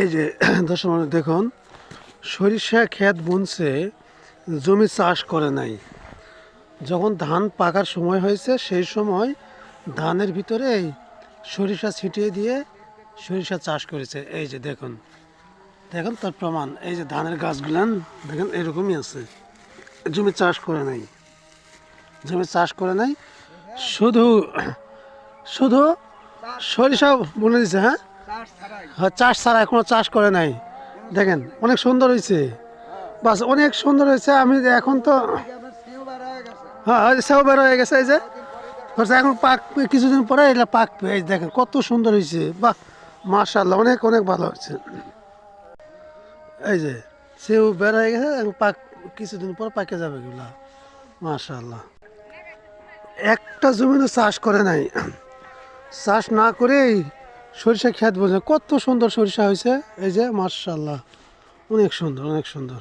এই যে দর্শক বন্ধু দেখুন, সরিষা ক্ষেত বুনছে, জমি চাষ করে নাই। যখন ধান পাকার সময় হয়েছে সেই সময় ধানের ভিতরে এই সরিষা ছিটিয়ে দিয়ে সরিষা চাষ করেছে। এই যে দেখুন, দেখুন তার প্রমাণ। এই যে ধানের গাছগুলান দেখেন এরকমই আছে, জমি চাষ করে নাই, জমি চাষ করে নাই, শুধু শুধু সরিষা বুনে দিছে। হ্যাঁ হ্যাঁ, চাষ ছাড়া এখনো চাষ করে নাই। দেখেন অনেক সুন্দর হয়েছে, বাস অনেক সুন্দর হয়েছে। আমি এখন তো হ্যাঁ সেও বের হয়ে গেছে। এই যে ধরছে এখন পাকবে, কিছুদিন পরে এটা পাকবে। এই দেখেন কত সুন্দর হয়েছে, বাহ মাশাআল্লাহ, অনেক অনেক ভালো হয়েছে। এই যে সেও বের হয়ে গেছে, এখন পাক, কিছুদিন পর পাকে যাবে এগুলা। মাশাআল্লাহ, একটা জমিতে চাষ করে নাই, চাষ না করেই সরিষা ক্ষেত বলছে, কত সুন্দর সরিষা হয়েছে। এই যে মাশাআল্লাহ, অনেক সুন্দর, অনেক সুন্দর।